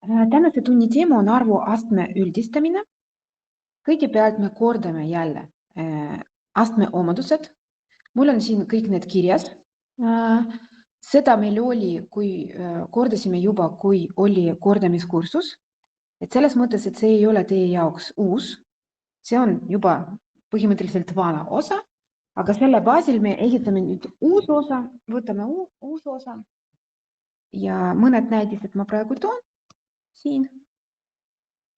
Tänase tunni teema on arvuastme üldistamine. Kõigepealt me kordame jälle astme omadused. Mul on siin kõik need kirjas. Seda meil oli, kui kordasime juba, kui oli kordamiskursus. Et selles mõttes, et see ei ole teie jaoks uus. See on juba põhimõtteliselt vana osa, aga selle baasil me ehitame nüüd uus osa, võtame uus osa ja mõned näidised ma praegu toon siin.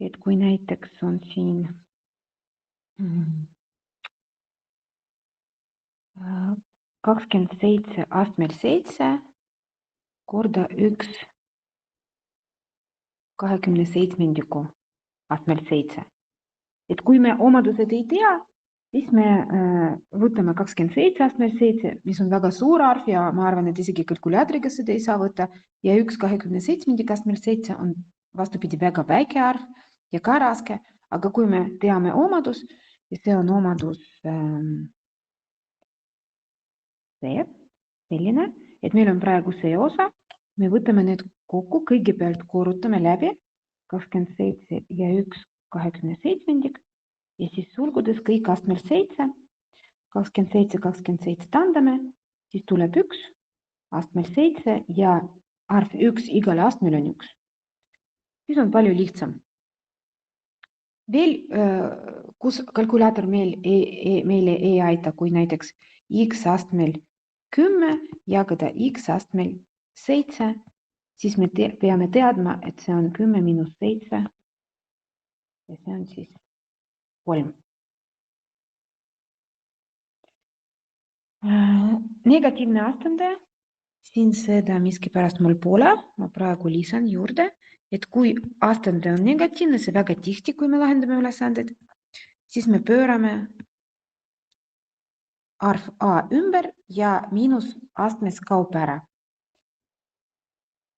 Et kui näiteks on siin 27 astmel 7 korda 1 27 astmel 7. Et kui me omadused ei tea, siis me võtame 27 astmel 7, mis on väga suur arv ja ma arvan, et isegi kalkulaatoriga seda ei saa võtta. Ja 1 27 astmel 7 on vastupidi väga väike arv ja ka raske, aga kui me teame omadus, ja see on omadus selline, et meil on praegu see osa, me võtame need kokku, kõigepealt korrutame läbi 27 ja 1 27 ja siis sulgudes kõik astmel 7, 27 tandame, siis tuleb 1 astmel 7 ja arv 1 igale astmel on 1. Siis on palju lihtsam. Veel, kus kalkulaator meile ei aita, kui näiteks x astmel 10 jagada x astmel 7, siis me peame teadma, et see on 10 miinus 7 ja see on siis 3. Negatiivne astendaja, siin seda miskipärast mul pole, ma praegu lisan juurde, et kui astendaja on negatiivne, see väga tihti, kui me lahendame ülesanded, siis me pöörame arv a ümber ja miinus astmes kaob ära.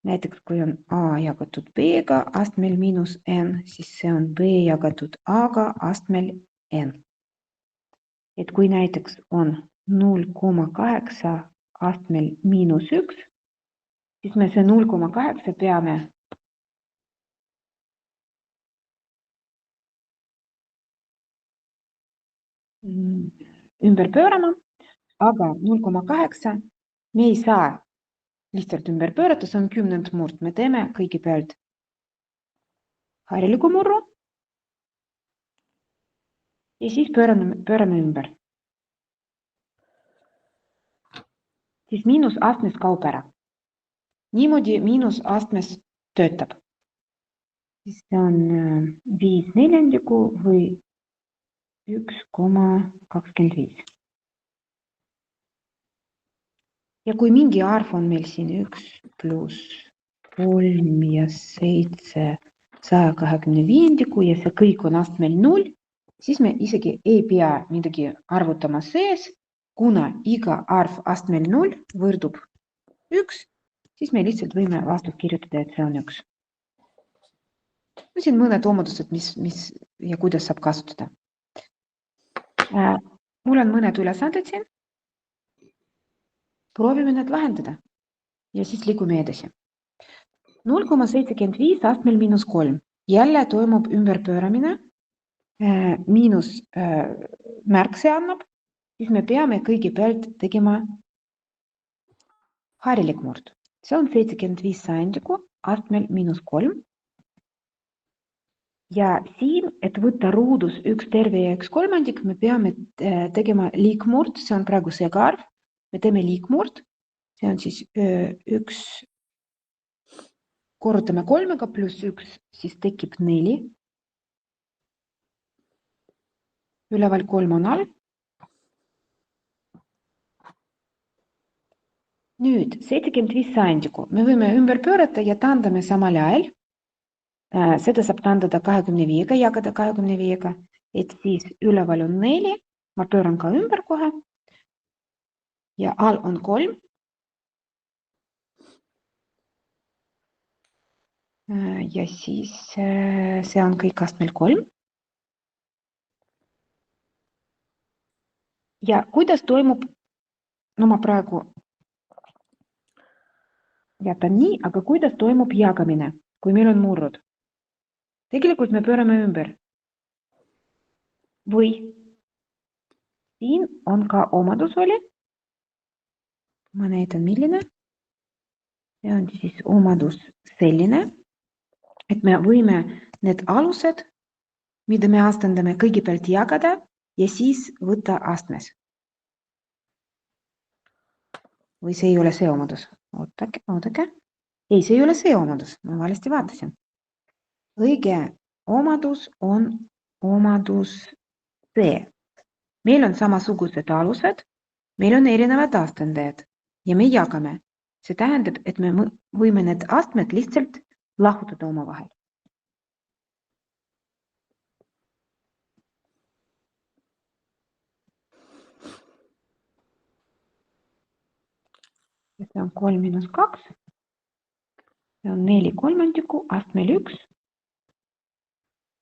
Näiteks kui on a jagatud b-ga astmel miinus n, siis see on b jagatud a-ga astmel n. Et kui näiteks on 0,8 astmel miinus 1, siis me see 0,8 peame ümber pöörama, aga 0,8 me ei saa lihtsalt ümber pöörata, see on 10. murd. Me teeme kõigepealt hariliku murru ja siis pöörame ümber. Siis miinus astmes kaob ära. Niimoodi miinus astmes töötab. Siis see on 5/4 või 1,25. Ja kui mingi arv on meil siin 1 pluss 3 ja 7 125 ja see kõik on astmel 0, siis me isegi ei pea midagi arvutama sees, kuna iga arv astmel 0 võrdub 1, siis me lihtsalt võime vastus kirjutada, et see on 1. Siin mõned omadused, mis ja kuidas saab kasutada. Mul on mõned ülesanded siin. Proovime need lahendada ja siis liigume edasi. 0,75 astmel miinus 3. Jälle toimub ümberpööramine. Miinus märk see annab, siis me peame kõigepealt tegema harilik murd. See on 75 sajandikku astmel miinus 3. Ja siin, et võtta ruudus 1 terve ja 1 kolmandik, me peame tegema liikmurd, see on praegu segaarv. Me teeme liikmurd, see on siis 1, korrutame 3-ga pluss 1, siis tekib 4. Üleval 3 on all. Nüüd 75 sajandikku. Me võime ümber pöörata ja tandame samal ajal. Seda saab tandada 25-ga, jagada 25-ga, et siis üleval on 4. Ma pööran ka ümber kohe. Ja all on 3. Ja siis see on kõik astmel 3. Ja kuidas toimub, no ma praegu jätan nii, aga kuidas toimub jagamine? kui meil on murrud. Tegelikult me pöörame ümber. Või siin on ka omadus oli. Ma näitan milline. See on siis omadus selline, et me võime need alused, mida me astendame, kõigepealt jagada ja siis võtta astmes. Või see ei ole see omadus. Oodake. Ei, see ei ole see omadus. Ma valesti vaatasin. Õige omadus on omadus C. Meil on samasugused alused, meil on erinevad astendajad ja me jagame. See tähendab, et me võime need astmed lihtsalt lahutada omavahel. See on 3 miinus 2. See on 4 kolmandikku, astmel 1.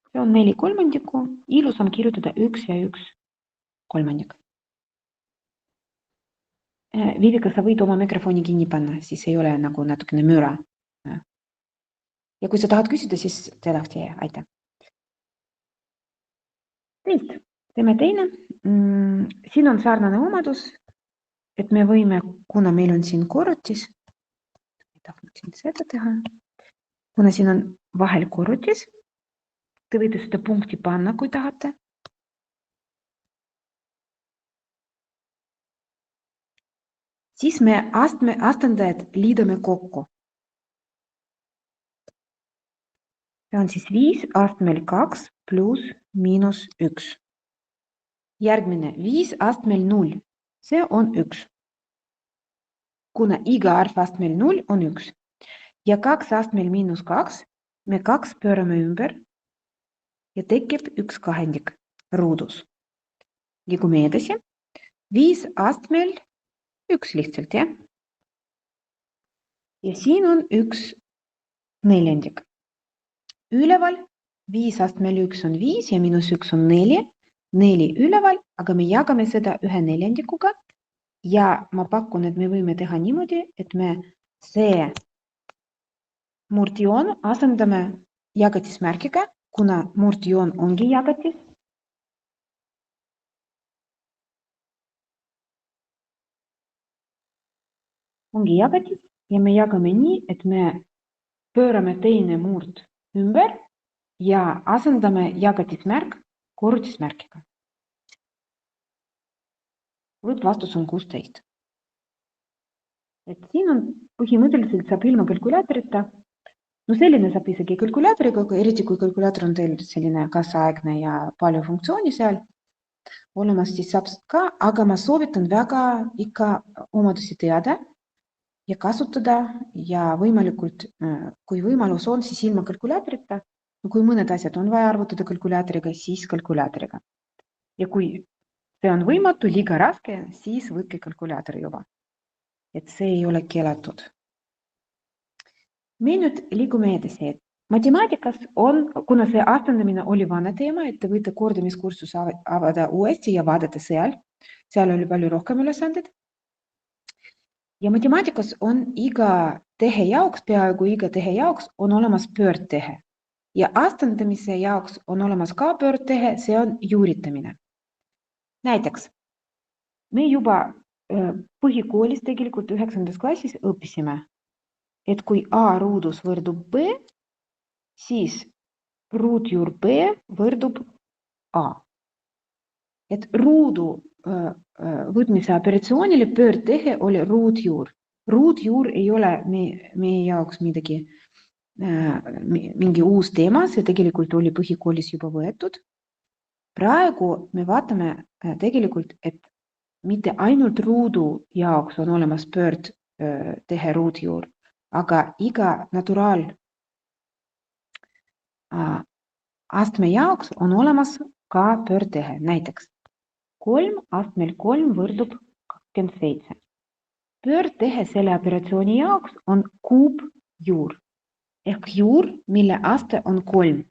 See on 4 kolmandikku. Ilus on kirjutada 1 ja 1 kolmandik. Vivika, sa võid oma mikrofoni kinni panna, siis ei ole nagu natukene müra. Ja kui sa tahad küsida, siis tehti, aitäh. Teeme teine. Siin on sarnane omadus, et me võime, kuna meil on siin korrutis, ei tahtnud siin seda teha, kuna siin on vahel korrutis, te võite seda punkti panna, kui tahate. Siis me astendajad liidame kokku. See on siis 5 astmel 2 pluss miinus 1. Järgmine 5 astmel 0. See on 1. Kuna iga arv astmel 0 on 1. Ja 2 astmel miinus 2, me 2 pöörame ümber ja tekib 1 kahendik ruudus. Liigume edasi. 5 astmel 1 lihtsalt, jah? Ja siin on 1 neljandik. Üleval 5 astmel 1 on 5 ja miinus 1 on 4. 4 üleval, aga me jagame seda 1 neljandikuga. Ja ma pakun, et me võime teha niimoodi, et me see murdjoon asendame jagatismärkiga, kuna murdjoon ongi jagatis. Ongi jagatis ja me jagame nii, et me pöörame teine murd ümber ja asendame jagatismärk korrutismärkiga. Vastus on 16. Et siin on põhimõtteliselt saab ilma kalkulaatorita. No selline saab isegi kalkulaatoriga, eriti kui kalkulaator on teil selline kaasaegne ja palju funktsiooni seal olemas, siis saab ka, aga ma soovitan väga ikka omadusi teada ja kasutada ja võimalikult, kui võimalus on, siis ilma kalkulaatorita. Kui mõned asjad on vaja arvutada kalkulaatoriga, siis kalkulaatoriga. Ja kui see on võimatu, liiga raske, siis võtke kalkulaatori juba. Et see ei ole keelatud. Me nüüd liigume edasi. Matemaatikas on, kuna see astendamine oli vana teema, et te võite kordamiskursus avada uuesti ja vaadata seal. Seal oli palju rohkem ülesanded. Ja matemaatikas on iga tehe jaoks, peaaegu iga tehe jaoks on olemas pöördtehe. Ja astendamise jaoks on olemas ka pöördtehe, see on juuritamine. Näiteks, me juba põhikoolis tegelikult 9. klassis õppisime, et kui A ruudus võrdub B, siis ruutjuur B võrdub A. Et ruudu võtmise operatsioonile pöördtehe oli ruutjuur. Ruutjuur ei ole meie jaoks midagi, mingi uus teema, see tegelikult oli põhikoolis juba võetud. Praegu me vaatame tegelikult, et mitte ainult ruudu jaoks on olemas pöördtehe ruutjuur, aga iga naturaal astme jaoks on olemas ka pöördtehe. Näiteks 3 astmel 3 võrdub 27. Pöördtehe selle operatsiooni jaoks on kuupjuur ehk juur, mille aste on 3.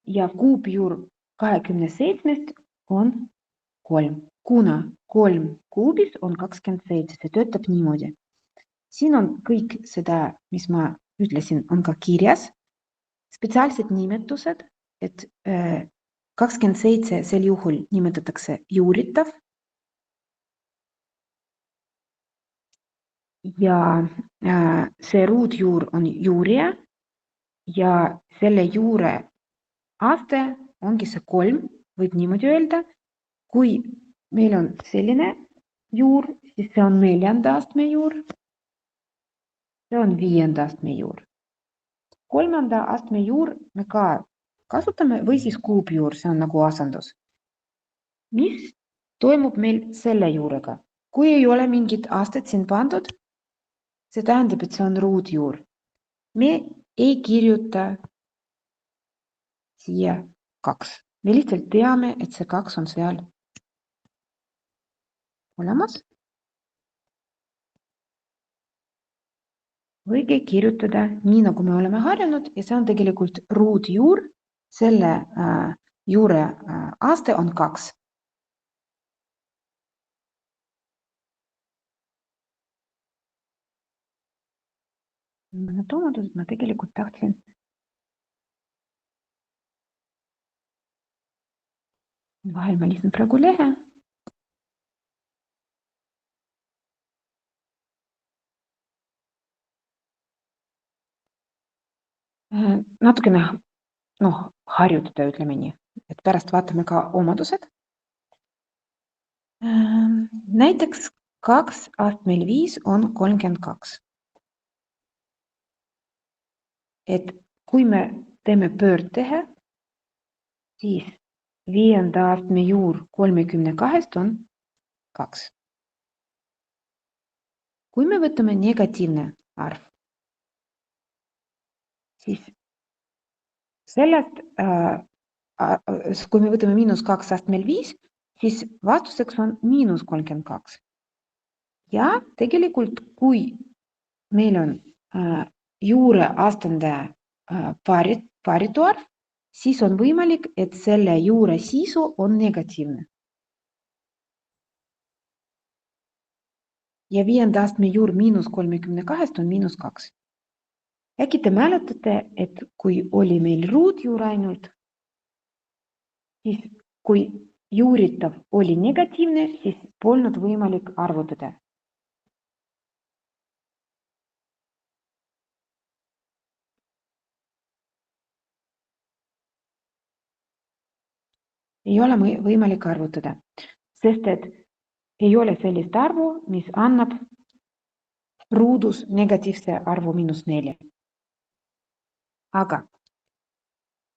Ja kuupjuur 27 on 3. Kuna 3 kuubis on 27, see töötab niimoodi. Siin on kõik seda, mis ma ütlesin, on ka kirjas spetsiaalsed nimetused, et 27 sel juhul nimetatakse juuritav ja see ruutjuur on juurija ja selle juure aste ongi see 3, võib niimoodi öelda. Kui meil on selline juur, siis see on 4. astme juur, see on 5. astme juur. 3. astme juur me ka kasutame või siis kuupjuur, see on nagu asendus. Mis toimub meil selle juurega? Kui ei ole mingit astet siin pandud, see tähendab, et see on ruutjuur. Me ei kirjuta siia 2. Me lihtsalt teame, et see 2 on seal olemas. Võige kirjutada nii, nagu me oleme harjunud ja see on tegelikult ruutjuur. Selle juure aste on 2. Mõned omadused ma tegelikult tahtsin. Vahel ma lisan praegu lehe. Natukene harjutada, ütleme nii, et pärast vaatame ka omadused. Näiteks 2 astmel 5 on 32. Et kui me teeme pöördtehe, siis 5. astme juur 32 on 2. Kui me võtame negatiivne arv, siis sellest, kui me võtame -2 astmel 5, siis vastuseks on -32. Ja tegelikult, kui meil on juure astendaja paaritu arv, siis on võimalik, et selle juure sisu on negatiivne. Ja 5. astme juur -32 on -2. Äkki te mäletate, et kui oli meil ruutjuur ainult, siis kui juuritav oli negatiivne, siis polnud võimalik arvutada. Ei ole võimalik arvutada, sest et ei ole sellist arvu, mis annab ruudus negatiivse arvu -4. Aga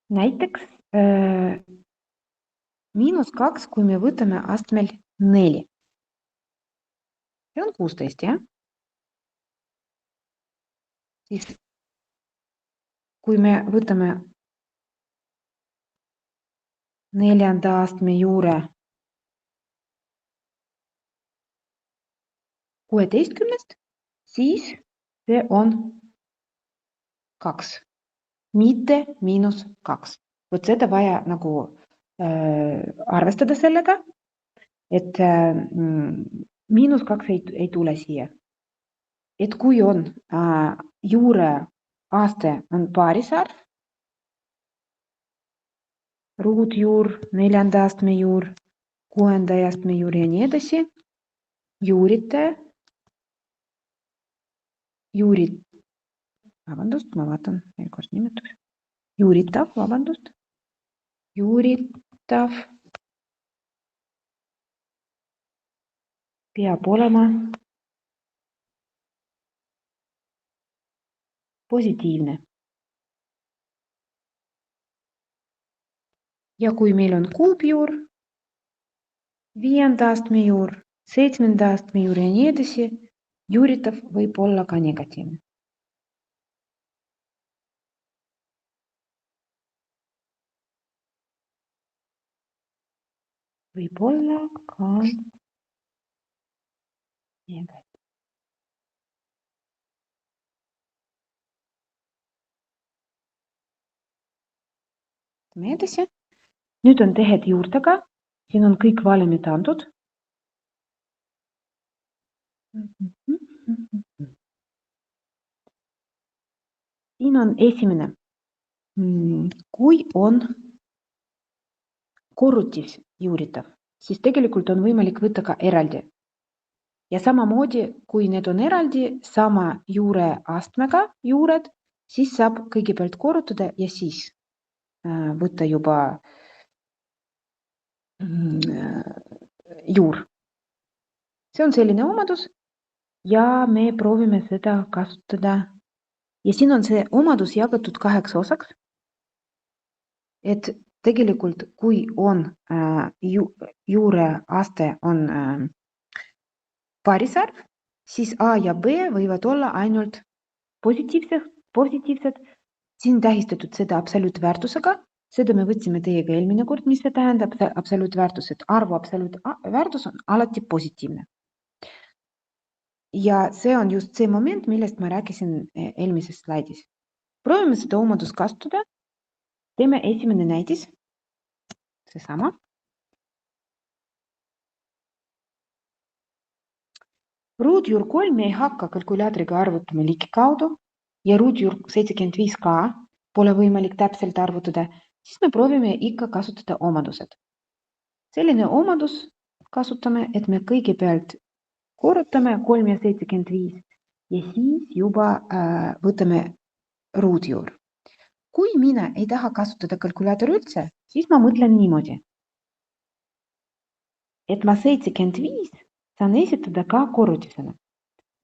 näiteks -2, kui me võtame astmel 4. See on 16, jah? Siis kui me võtame 4. astme juure 16, siis see on 2, mitte -2. Võt seda vaja nagu arvestada sellega, et -2 ei tule siia. Et kui on juure aste on paarisarv, ruutjuur, 4. astme juur, 6. astme juur ja nii edasi, ma vaatan veel kord nimetus. Juuritav peab olema positiivne. Ja kui meil on kuupjuur, 5. astme juur, 7. astme juur ja nii edasi, juuritav võib olla ka negatiivne. Võib olla ka negatiivne. Edasi. Nüüd on tehed juurtega, siin on kõik valemid antud. siin on esimene. Kui on korrutis juuritav, siis tegelikult on võimalik võtta ka eraldi. Ja samamoodi, kui need on eraldi sama juure astmega juured, siis saab kõigepealt korrutada ja siis võtta juba juur. See on selline omadus ja me proovime seda kasutada. Ja siin on see omadus jagatud 8 osaks. Et tegelikult, kui on juure aste on paarisarv, siis A ja B võivad olla ainult positiivsed. Siin tähistatud seda absoluutväärtusega. Seda me võtsime teiega eelmine kord, mis see tähendab absoluutväärtus, et arvu absoluutväärtus on alati positiivne. Ja see on just see moment, millest ma rääkisin eelmises slaidis. Proovime seda omadust kasutada. Teeme esimene näidis. Seesama. Ruutjuur 3 ei hakka kalkulaatoriga arvutama ligikaudu ja ruutjuur 75K pole võimalik täpselt arvutada, siis me proovime ikka kasutada omadused. Selline omadus kasutame, et me kõigepealt korrutame 3 ja 75 ja siis juba võtame ruutjuur. Kui mina ei taha kasutada kalkulaatori üldse, siis ma mõtlen niimoodi, et ma 75 saan esitada ka korrutisena.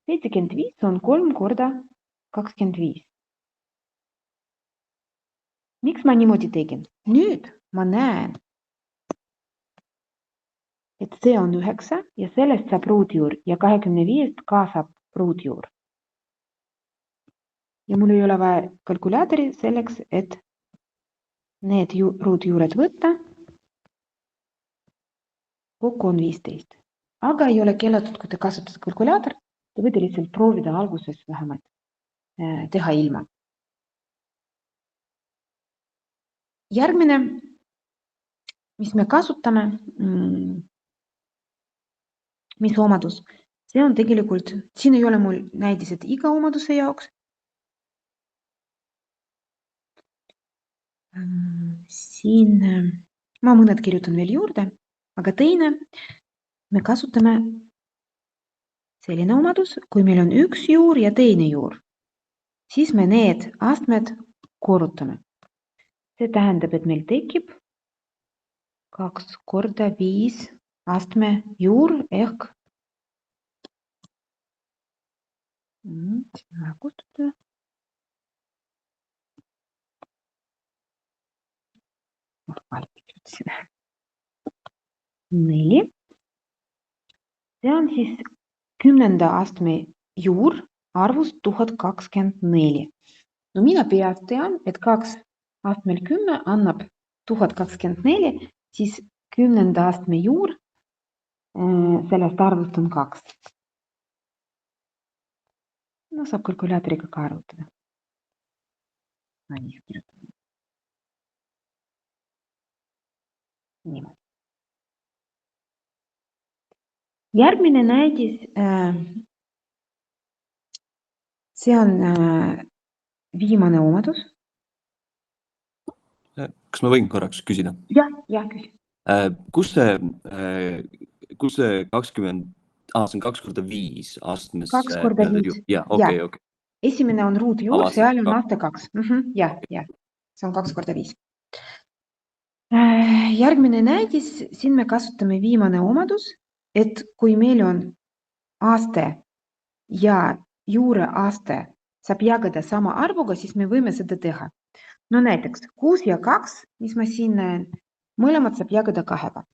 75 on 3 korda 25. Miks ma niimoodi tegin? Nüüd ma näen, et see on 9 ja sellest saab ruutjuur ja 25 ka saab ruutjuur. Ja mul ei ole vaja kalkulaatori selleks, et need ruutjuured võtta. Kokku on 15. Aga ei ole keelatud, kui te kasutate kalkulaator, te võite lihtsalt proovida alguses vähemalt teha ilma. Järgmine, mis me kasutame, mis omadus, see on tegelikult, siin ei ole mul näidised iga omaduse jaoks. Siin ma mõned kirjutan veel juurde, aga teine, me kasutame selline omadus, kui meil on üks juur ja teine juur, siis me need astmed korrutame. See tähendab, et meil tekib 2 korda 5 astme juur ehk kustutada. Neli. See on siis 10. astme juur arvust 1024. No mina peast tean, et 2 astmel 10 annab 1024, siis 10. astme juur sellest arvust on 2. No saab kalkulaatoriga ka arvutada. Niimoodi. Järgmine näidis, see on viimane omadus. Kas ma võin korraks küsida? Ja küsi. Kus see 20, see on 2 korda 5 astmes? 2 korda 5. Ja, okei. Esimene on ruutjuur, seal on aste 2. Ja, see on 2 korda 5. Järgmine näidis, siin me kasutame viimane omadus, et kui meil on aste ja juure aste saab jagada sama arvuga, siis me võime seda teha. No näiteks 6 ja 2, mis ma siin näen, mõlemad saab jagada 2-ga.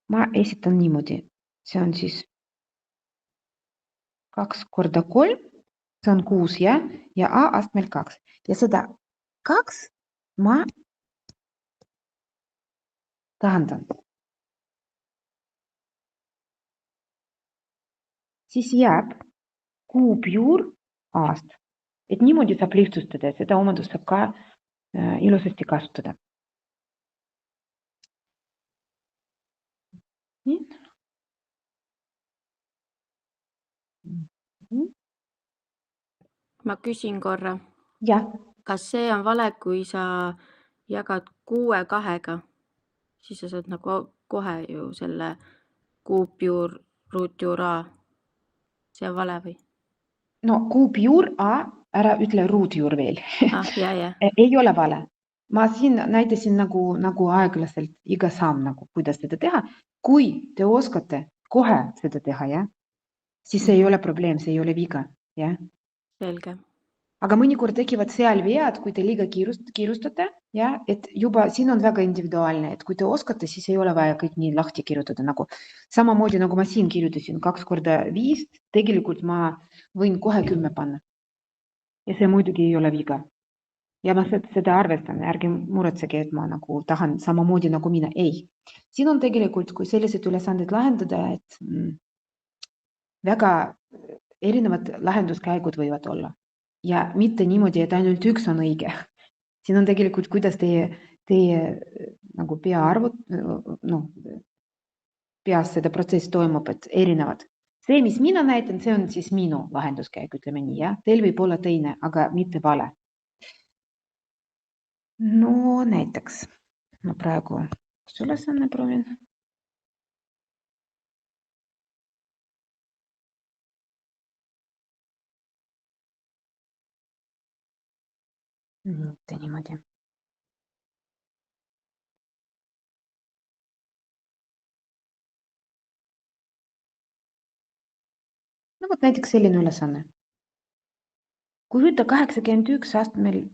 Ma esitan niimoodi, see on siis 2 korda 3, see on 6 ja A astmel 2. Ja seda 2 ma tahandan. Siis jääb kuupjuur A-st. Et niimoodi saab lihtsustada, seda omadust saab ka ilusasti kasutada. Nii. Ma küsin korra. Jah, Kas see on vale, kui sa jagad 6 2-ga? Siis sa saad nagu kohe ju selle kuupjuur, ruutjuur A. See on vale või? no kuupjuur A, ära ütle ruutjuur veel. Ja. Ei ole vale. Ma siin näitasin nagu aeglaselt iga samm, nagu kuidas seda teha. Kui te oskate kohe seda teha, jah, siis see ei ole probleem, see ei ole viga, jah. Selge. Aga mõnikord tekivad seal vead, kui te liiga kiirustate, ja, et juba siin on väga individuaalne, et kui te oskate, siis ei ole vaja kõik nii lahti kirjutada, nagu samamoodi nagu ma siin kirjutasin 2 korda 5, tegelikult ma võin kohe 10 panna. Ja see muidugi ei ole viga. Ja ma seda arvestan, ärge muretsege, et ma nagu tahan samamoodi nagu mina. Ei, siin on tegelikult, kui sellised ülesanded lahendada, et väga erinevad lahenduskäigud võivad olla. Ja mitte niimoodi, et ainult üks on õige. Siin on tegelikult, kuidas teie nagu peas seda protsess toimub, et erinevad. See, mis mina näitan, see on siis minu lahenduskäik, ütleme nii, jah. Teil võib olla teine, aga mitte vale. No näiteks, ma praegu ülesanne proovin. Mitte niimoodi. No vot näiteks selline ülesanne. Kui võtta 81 astmel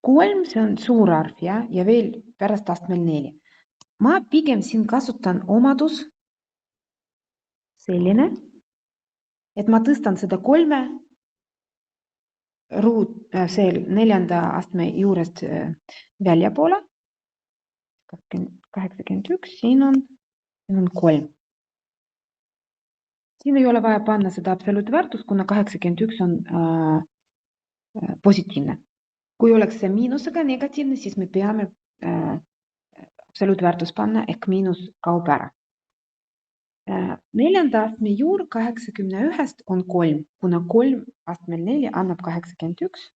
3, see on suur arv, ja veel pärast astmel 4. Ma pigem siin kasutan omadus selline, et ma tõstan seda 3 4. astme juurest väljapoole. 81, siin on 3. Siin ei ole vaja panna seda absoluutväärtust, kuna 81 on positiivne. Kui oleks see miinusega negatiivne, siis me peame absoluutväärtus panna, ehk miinus kaob ära. 4. astme juur 81 on 3, kuna 3 astmel 4 annab 81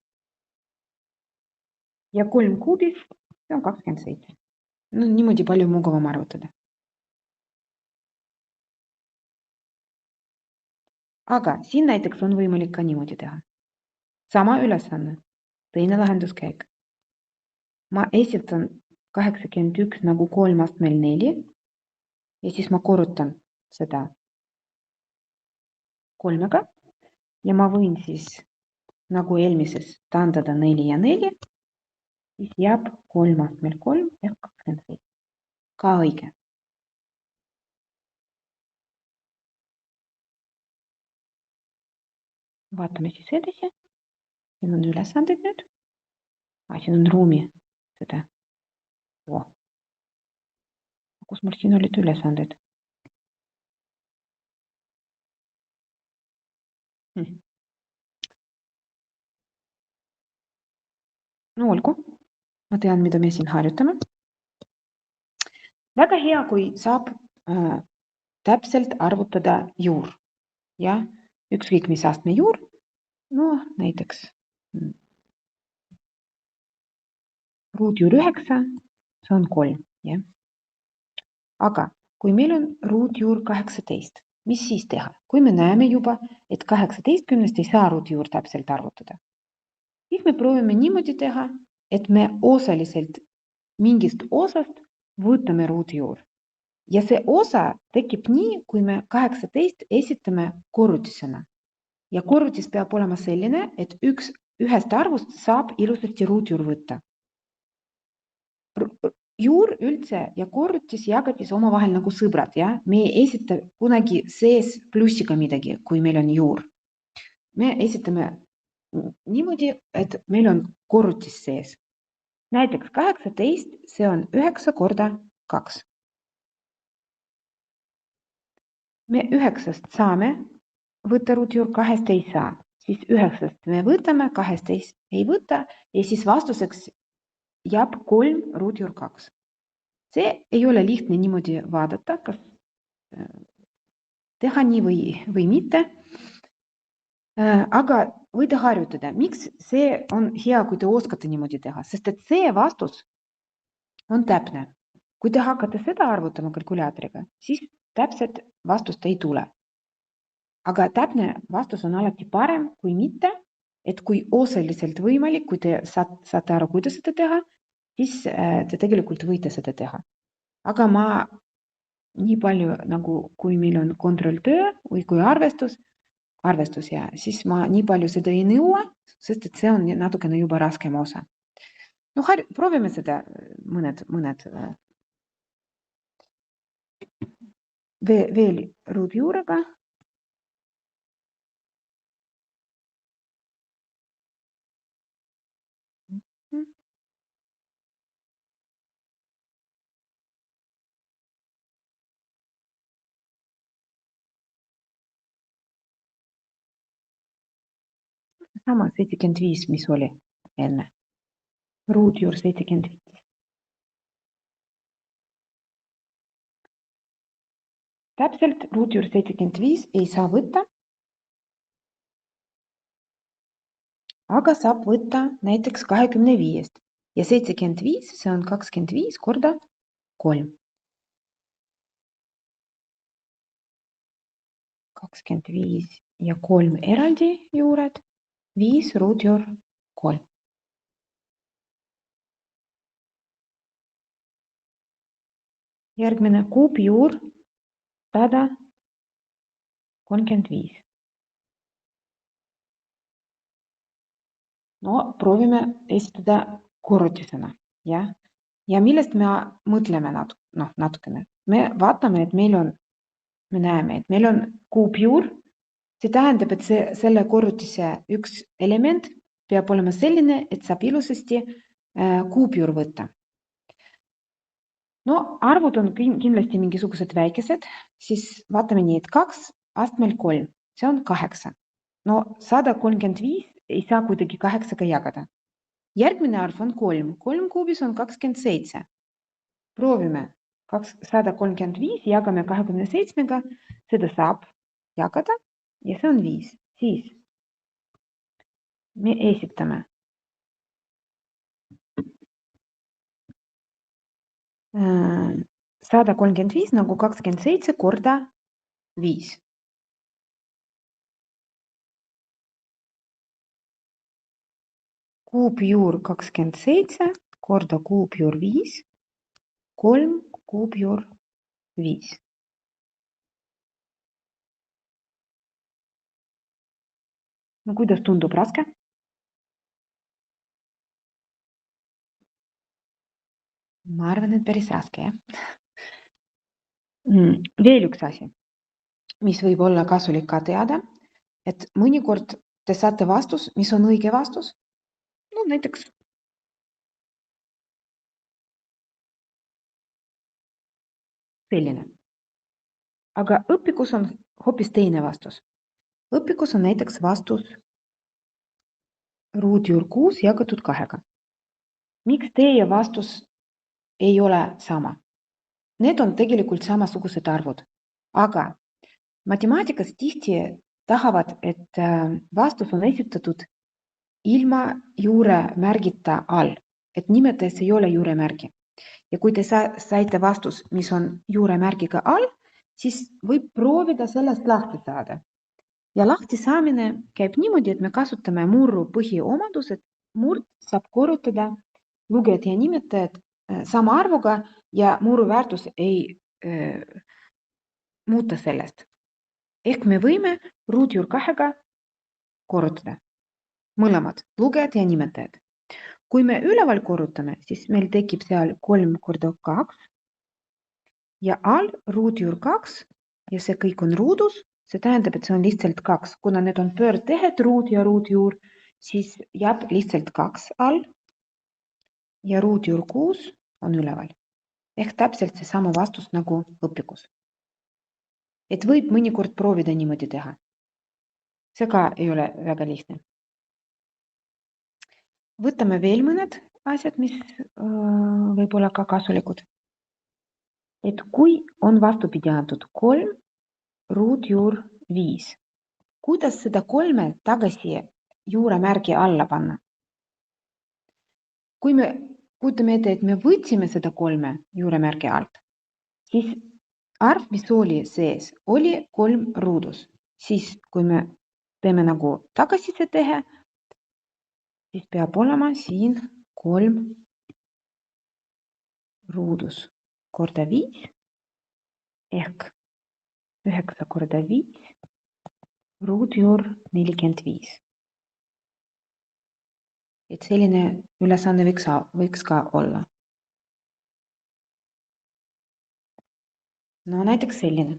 ja 3 kuubis see on 27. No niimoodi palju mugavam arvutada. Aga siin näiteks on võimalik ka niimoodi teha. Sama ülesanne, teine lahenduskäik. Ma esitan 81 nagu 3 astmel 4 ja siis ma korrutan seda 3-ga ja ma võin siis nagu eelmises taandada 4 ja 4, siis jääb 3 astmel 3 ehk 27. Ka õige. Vaatame siis edasi. Siin on ülesanded nüüd. Siin on ruumi seda. Kus mul siin olid ülesanded? No olgu. Ma tean, mida me siin harjutame. Väga hea, kui saab täpselt arvutada juur. Ja ükskõik mis astme juur. No näiteks ruutjuur 9, see on 3. Ja? Aga kui meil on ruutjuur 18, mis siis teha? Kui me näeme juba, et 18 ei saa ruutjuur täpselt arvutada, siis me proovime niimoodi teha, et me osaliselt mingist osast võtame ruutjuur. Ja see osa tekib nii, kui me 18 esitame korrutisena. Ja korrutis peab olema selline, et ühest arvust saab ilusasti ruutjuur võtta. Juur üldse ja korrutis jagatis omavahel nagu sõbrad, ja? Me ei esita kunagi sees plussiga midagi, kui meil on juur. Me esitame niimoodi, et meil on korrutis sees. Näiteks 18, see on 9 korda 2. Me 9 saame võtta ruutjuur, 2 ei saa. Siis 9 me võtame, 2 ei võta ja siis vastuseks jääb 3 ruutjuur 2. See ei ole lihtne niimoodi vaadata, kas teha nii või mitte. Aga võite harjutada, miks see on hea, kui te oskate niimoodi teha, sest et see vastus on täpne. Kui te hakkate seda arvutama kalkulaatoriga, siis täpselt vastust ei tule. Aga täpne vastus on alati parem kui mitte, et kui osaliselt võimalik, kui te saate aru, kuidas seda teha, siis te tegelikult võite seda teha. Aga ma nii palju, nagu kui meil on kontrolltöö või kui arvestus ja siis ma nii palju seda ei nõua, sest et see on natukene juba raskem osa. No proovime seda mõned veel ruutjuurega. Sama 75, mis oli enne. Ruutjuur 75. Täpselt ruutjuur 75 ei saa võtta, aga saab võtta näiteks 25 ja 75, see on 25 korda 3. 25 ja 3 eraldi juured, 5 ruutjuur 3. Järgmine kuupjuur 135. No proovime esitada korrutisena. Ja millest me mõtleme natukene. Me vaatame, et me näeme, et meil on kuupjuur. See tähendab, et selle korrutise üks element peab olema selline, et saab ilusasti kuupjuur võtta. No arvud on kindlasti mingisugused väikesed, siis vaatame nii, et 2 astmel 3, see on 8. No 135 ei saa kuidagi 8-ga jagada. Järgmine arv on 3. 3 kuubis on 27. Proovime 135 jagame 27-ga, seda saab jagada ja see on 5. Siis me esitame 135 nagu 27 korda 5. Kuupjuur 27 korda kuupjuur 5, 3 kuupjuur 5. No kuidas tundub raske? Ma arvan, et päris raske, jah. Veel üks asi, mis võib olla kasulik ka teada, et mõnikord te saate vastus, mis on õige vastus. No näiteks selline. Aga õpikus on hoopis teine vastus. Õpikus on näiteks vastus ruutjuur 6 jagatud 2-ga. Miks teie vastus ei ole sama? Need on tegelikult samasugused arvud, aga matemaatikas tihti tahavad, et vastus on esitatud ilma juuremärgita all, et nimetes ei ole juuremärgi. Ja kui te saite vastus, mis on juuremärgiga all, siis võib proovida sellest lahti saada. Ja lahti saamine käib niimoodi, et me kasutame murru põhiomadused. Murd saab korrutada lugejad ja nimetajad sama arvuga ja murru väärtus ei muuta sellest. Ehk me võime ruutjuur 2-ga korrutada mõlemad lugejad ja nimetajad. Kui me üleval korrutame, siis meil tekib seal 3 korda 2 ja all ruutjuur 2 ja see kõik on ruudus. See tähendab, et see on lihtsalt 2. Kuna need on pöördtehed ruut ja ruutjuur, siis jääb lihtsalt 2 all ja ruutjuur 6 on üleval. Ehk täpselt see sama vastus nagu õpikus. Et võib mõnikord proovida niimoodi teha. See ka ei ole väga lihtne. Võtame veel mõned asjad, mis võib olla ka kasulikud. Et kui on vastupidi antud 3 ruutjuur 5. Kuidas seda 3 tagasi juuremärgi alla panna. Kui me kujutame ette, et me võtsime seda 3 juuremärgi alt, siis arv, mis oli sees, oli 3 ruudus. Siis kui me teeme nagu tagasise tehe, siis peab olema siin 3 ruudus korda 5 ehk 9 korda 5 ruudjuur 45. Et selline ülesanne võiks ka olla. No näiteks selline.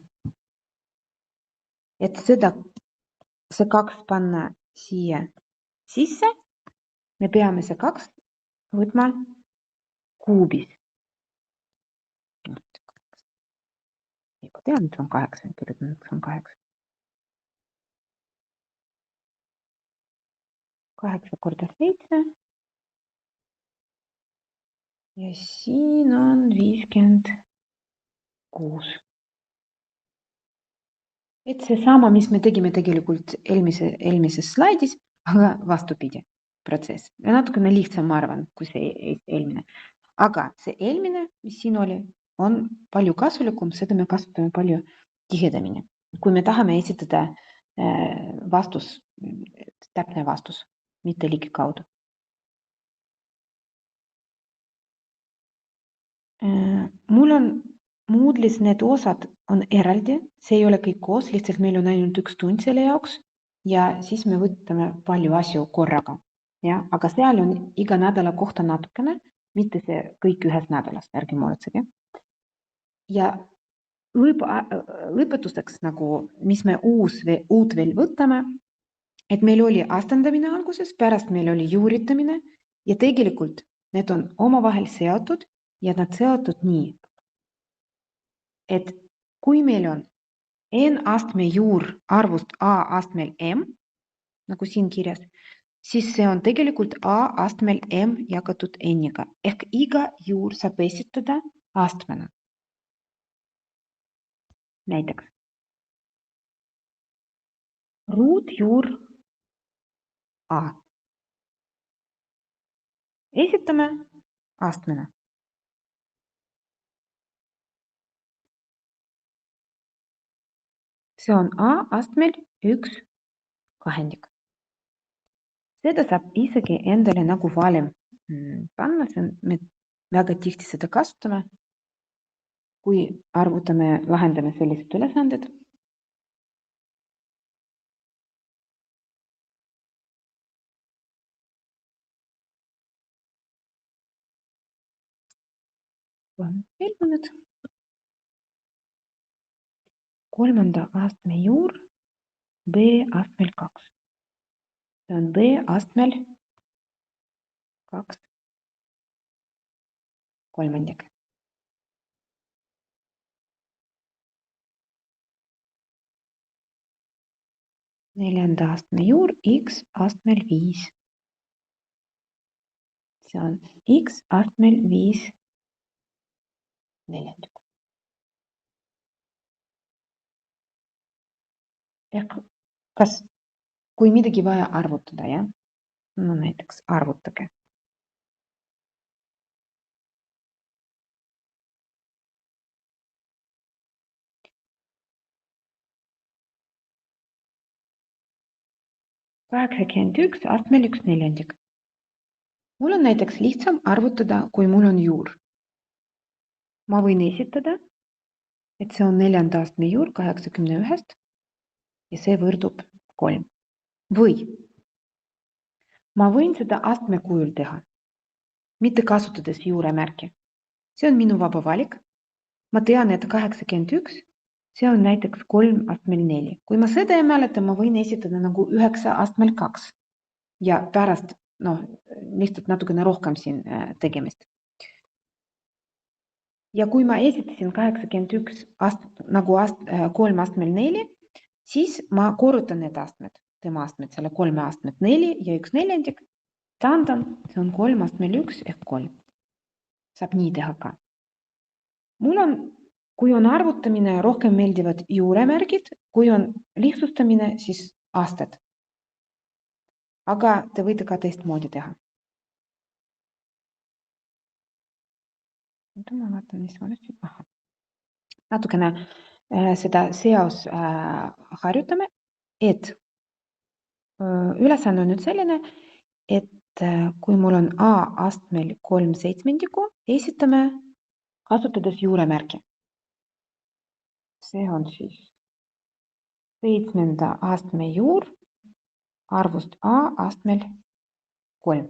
Et see 2 panna siia sisse, me peame see 2 võtma kuubis. Juba tean, et on 8, kirjutan, et on 8. 8 korda 7. Ja siin on 56. Et see sama, mis me tegime tegelikult eelmises slaidis, aga vastupidi protsess. Ja natukene lihtsam, ma arvan, kui see eelmine. Aga see eelmine, mis siin oli, on palju kasulikum, seda me kasutame palju tihedamini. Kui me tahame esitada vastus, täpne vastus, mitte ligi kaudu. Mul on Moodle'is need osad on eraldi, see ei ole kõik koos, lihtsalt meil on ainult 1 tund selle jaoks ja siis me võtame palju asju korraga. Ja? Aga seal on iga nädala kohta natukene, mitte see kõik ühes nädalas, ärge muretsege. Ja lõpetuseks, nagu, mis me uut veel võtame, et meil oli astendamine alguses, pärast meil oli juuritamine ja tegelikult need on omavahel seotud ja nad seotud nii, et kui meil on n astme juur arvust a astmel m, nagu siin kirjas, siis see on tegelikult a astmel m jagatud n-iga, ehk iga juur saab esitada astmena. Näiteks ruutjuur a. Esitame astmena. See on a astmel 1 kahendik. Seda saab isegi endale nagu valem panna, me väga tihti seda kasutame, kui lahendame sellised ülesanded. Nüüd. 3. astme juur b astmel 2. See on b astmel 2 kolmandik. Neljanda astme juur x astmel 5. See on x astmel 5 neljandik. Kas, kui midagi vaja arvutada, ja? No näiteks arvutage. üks astmel 1 neljandik. Mul on näiteks lihtsam arvutada, kui mul on juur. Ma võin esitada, et see on 4. astme juur 81 ja see võrdub 3. Või ma võin seda astme kujul teha, mitte kasutades juuremärki. See on minu vaba valik. Ma tean, et 81, see on näiteks 3 astmel 4. Kui ma seda ei mäleta, ma võin esitada nagu 9 astmel 2 ja pärast lihtsalt natukene rohkem siin tegemist. Ja kui ma esitasin 81 nagu 3 astmel 4, siis ma korrutan need astmed, tema astmed, selle 3 astmed 4 ja 1 neljandik. Taandan, see on 3 astmel 1 ehk 3. Saab nii teha ka. Mul on, kui on arvutamine, rohkem meeldivad juuremärgid, kui on lihtsustamine, siis aastad. aga te võite ka teistmoodi teha. Ma vaatan, mis ma nüüd natukene seda seos harjutame, et ülesanne on nüüd selline, et kui mul on A astmel 3/7, esitame kasutades juuremärki. See on siis 7. astme juur arvust A astmel 3.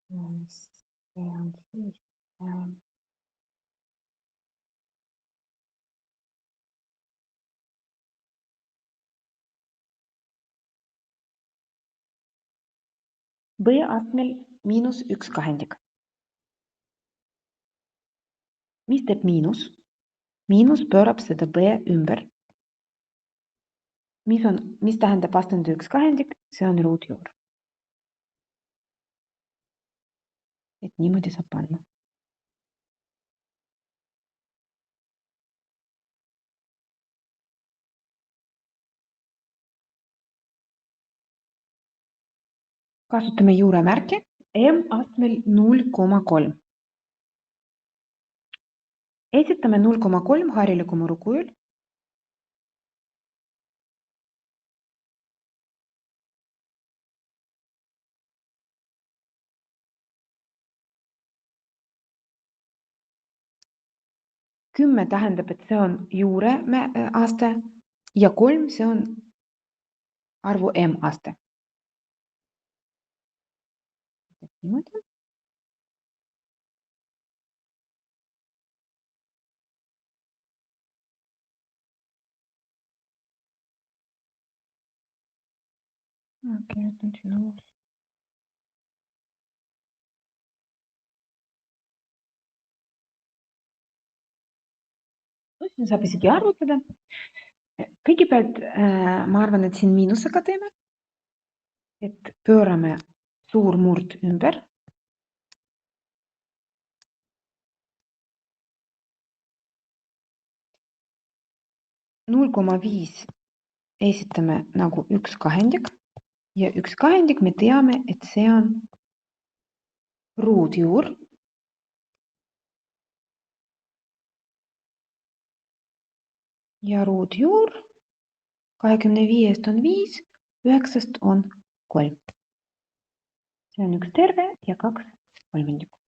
See on siis B astmel -1/2. Mis teeb miinus? Miinus pöörab seda B ümber. Mis tähendab astmende 1/2? See on ruutjuur. Et niimoodi saab panna. Kasutame juuremärki M astmel 0,3. Esitame 0,3 hariliku muru kujul. Kümme tähendab, et see on juure aste ja 3 see on arvu M aste. Niimoodi. Okei, jätan sinna uus. Siin saab isegi arvutada. Kõigepealt ma arvan, et siin miinusega teeme, et pöörame suur murd ümber. (0,5 esitame nagu 1/2 ja 1/2 me teame, et see on ruutjuur. Ja ruutjuur 25 on 5, 9 on 3. See on 1 terve ja 2 kolmandikku.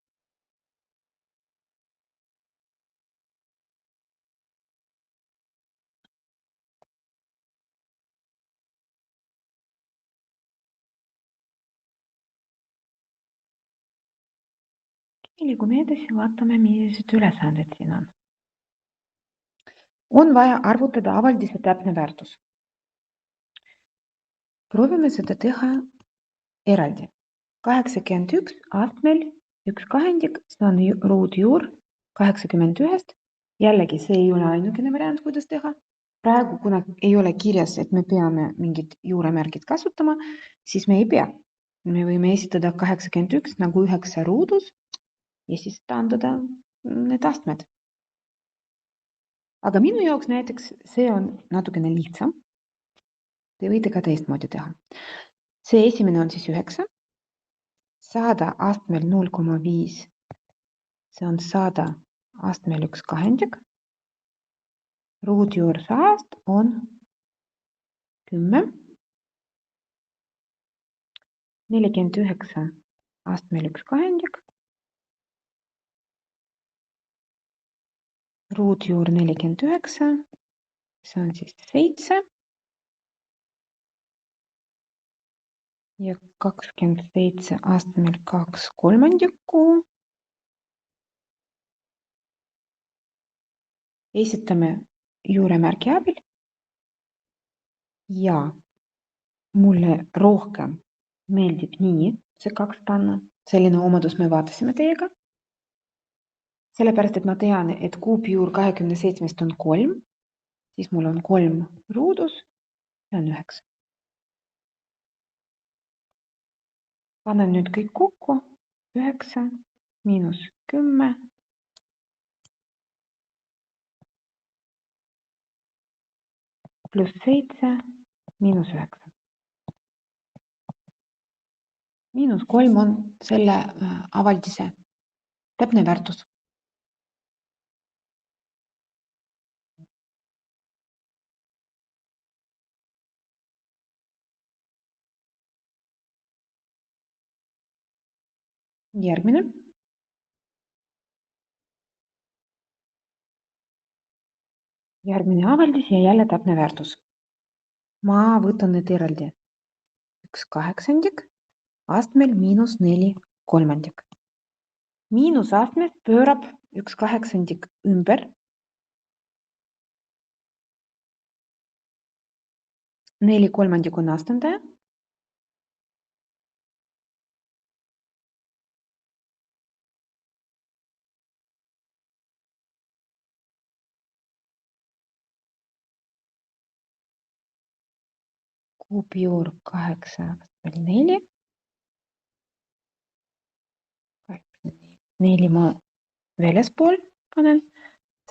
Liigume edasi, vaatame, millised ülesanded siin on. On vaja arvutada avaldise täpne väärtus. Proovime seda teha eraldi. 81 astmel 1/2, see on ruutjuur 81. Jällegi, see ei ole ainukene variant, kuidas teha. Praegu, kuna ei ole kirjas, et me peame mingid juuremärgid kasutama, siis me ei pea. Me võime esitada 81 nagu 9 ruudus ja siis taandada need astmed. Aga minu jaoks näiteks see on natukene lihtsam. Te võite ka teistmoodi teha. See esimene on siis 9. 100 astmel 0,5. See on 100 astmel 1/2. Ruutjuur 100 on 10. 49 astmel 1/2. Ruutjuur 49, see on siis 7 ja 27 astmel 2/3. Esitame juuremärgi abil ja mulle rohkem meeldib nii see 2 panna. Selline omadus me vaatasime teiega. Sellepärast, et ma tean, et kuupjuur 27 on 3, siis mul on 3 ruudus, see on 9. Panen nüüd kõik kokku, 9 miinus 10. pluss 7 miinus 9. Miinus 3 on selle avaldise täpne väärtus. Järgmine. Järgmine avaldis ja jälle täpne väärtus. Ma võtan need eraldi. 1/8 astmel miinus 4/3. Miinus astmest pöörab 1/8 ümber. 4/3 on astendaja. Kuupjuur 8/4. 4 ma väljaspool panen,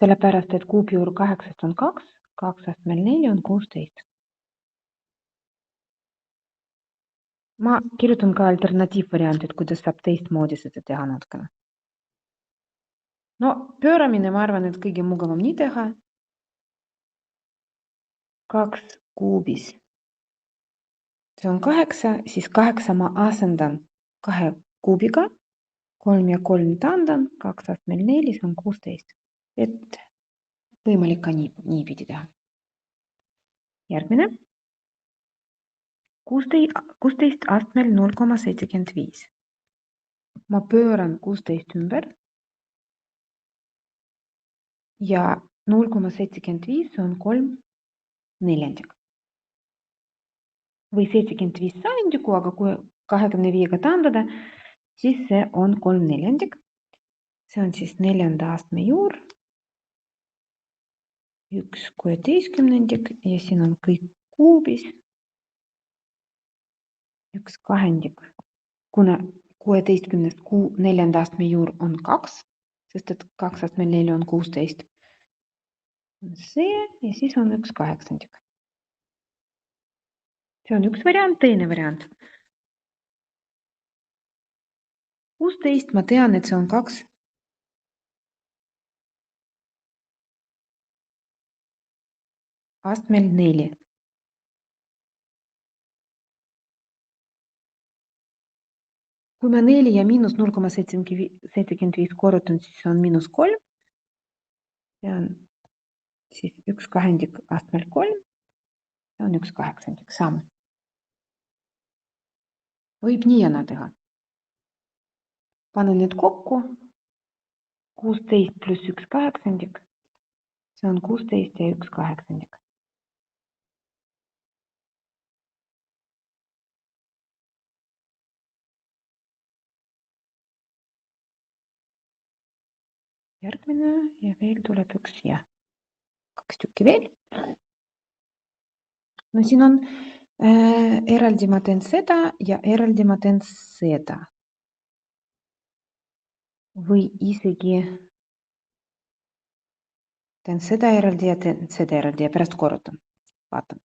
sellepärast, et kuupjuur 8 on 2, 2/4 on 16. Ma kirjutan ka alternatiivvariandid, kuidas saab teistmoodi seda teha natukene. No pööramine, ma arvan, et kõige mugavam nii teha. 2 kuubis. See on 8, siis 8 ma asendan 2 kuubiga, 3 ja 3 taandan, 2/4, see on 16. Et võimalik ka niipidi teha. Järgmine. 16 astmel 0,75. Ma pööran 16 ümber ja 0,75 on 3/4. Või 75 sajandikku, aga kui 25-ga taandada, siis see on 3/4. See on siis 4. astme juur, 1/16 ja siin on kõik kuubis. 1/2, kuna 16-st 4. astme juur on 2, sest et 2/4 on 16. See ja siis on 1/8. See on üks variant, teine variant. 16 ma tean, et see on 2. Astmel 4. Kui ma 4 ja miinus 0,75 korrutan, siis see on miinus 3. See on siis 1/2 astmel 3. See on 1/8 samm. Võib nii ja naa teha. Panen need kokku. 16 pluss 1/8. See on 16 ja 1/8. Järgmine ja veel tuleb üks ja 2 tükki veel. No siin on eraldi ma teen seda ja eraldi ma teen seda. Või isegi teen seda eraldi ja teen seda eraldi ja pärast korrutan. Vaatan.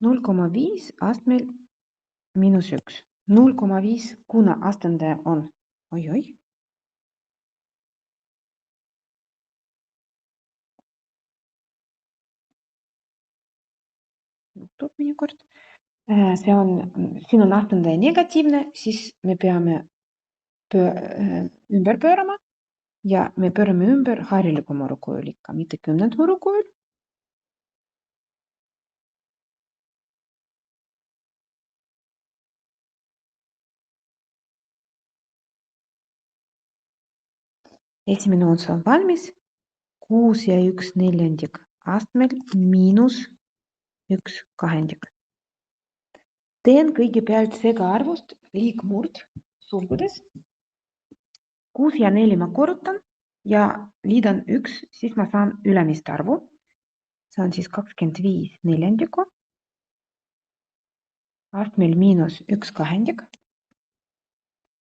0,5 astmel miinus 1. 0,5, kuna astendaja on oi-oi. Juhtub mõnikord. Siin on astendaja negatiivne, siis me peame ümber pöörama ja me pöörame ümber hariliku murukujul ikka, mitte 10. murukujul. Esimene osa on valmis. 6 ja 1/4 astmel miinus 1/2. Teen kõigepealt segaarvust liigmurd sulgudes. 6 ja 4 ma korrutan ja liidan 1, siis ma saan ülemist arvu. See on siis 25/4. Astmel miinus 1/2.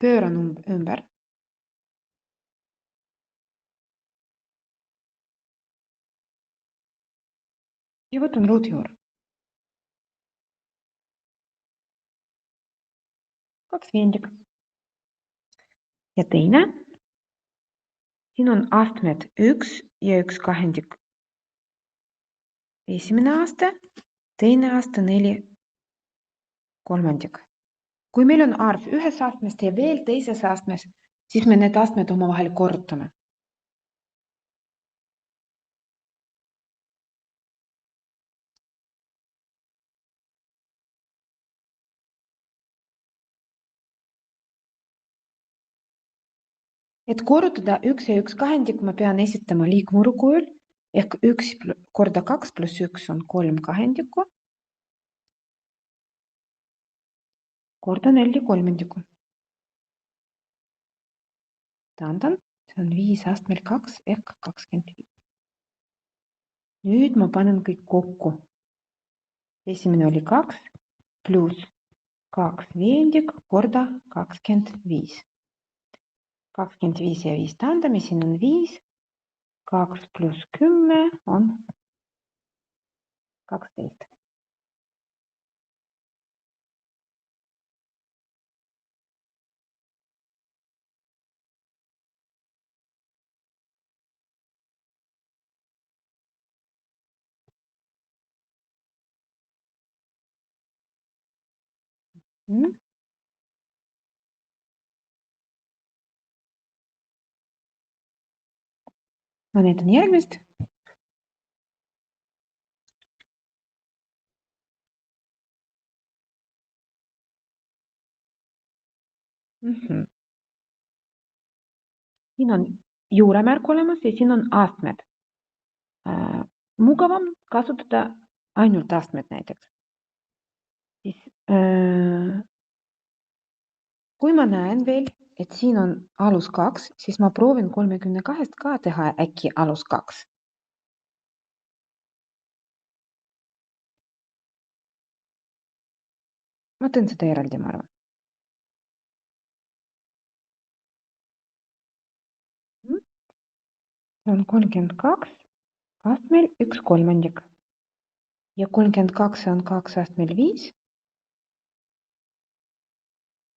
Pööran ümber. ja võtan ruutjuur. 2 viiendik. Ja teine. Siin on astmed 1 ja 1 kahendik. Esimene aste, teine aste 4 kolmandik. Kui meil on arv ühes astmest ja veel teises astmes, siis me need astmed omavahel korrutame. Et korrutada 1 ja 1 kahendik, ma pean esitama liigmuru kujul, ehk 1 korda 2 pluss 1 on 3 kahendikku, korda 4 kolmandikku. Taandan, see on 5 astmel 2 ehk 25. Nüüd ma panen kõik kokku. Esimene oli 2 pluss 2 viiendik korda 25. 25 ja 5 taandame, siin on 5, 2 pluss 10 on 12. Ma näitan järgmist. Siin on juuremärk olemas ja siin on astmed. Mugavam kasutada ainult astmed näiteks. Siis, kui ma näen veel, et siin on alus 2, siis ma proovin 32 ka teha äkki alus 2. Ma teen seda eraldi, ma arvan. See on 32 astmel 1 kolmandik. Ja 32 on 2 astmel 5.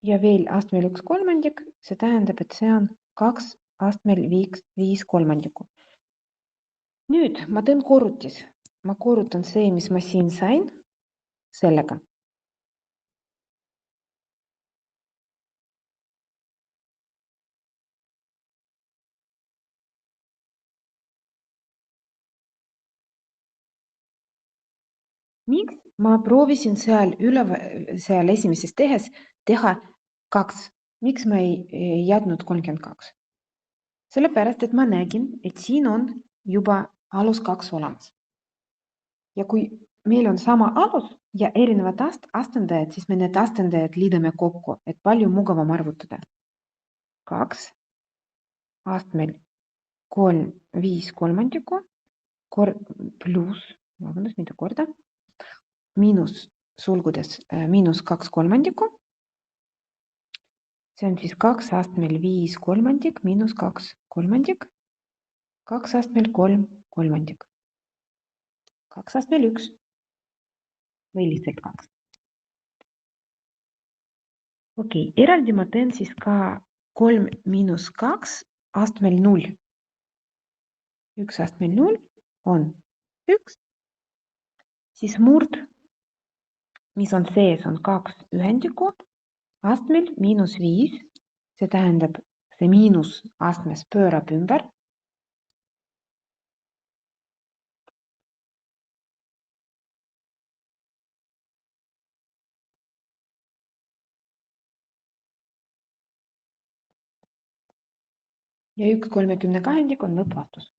Ja veel astmel 1 kolmandik, see tähendab, et see on 2 astmel 5 kolmandikku. Nüüd ma teen korrutis. Ma korrutan see, mis ma siin sain, sellega. Miks ma proovisin seal esimeses tehes teha 2? Miks ma ei jätnud 32? Sellepärast, et ma nägin, et siin on juba alus 2 olemas. Ja kui meil on sama alus ja erinevad astendajad, siis me need astendajad liidame kokku, et palju mugavam arvutada. 2 astmel 3, 5 kolmandikku pluss, mida korda, miinus sulgudes miinus 2 kolmandikku. See on siis 2 astmel 5 kolmandik miinus 2 kolmandik. 2 astmel 3 kolmandik. 2 astmel 1 või lihtsalt 2. Okei, eraldi ma teen siis ka 3 miinus 2 astmel 0. 1 astmel 0 on 1. Siis murd, mis on sees, on 2 ühendikku astmel miinus 5. See tähendab, see miinus astmes pöörab ümber. Ja 1 32 on lõppvastus.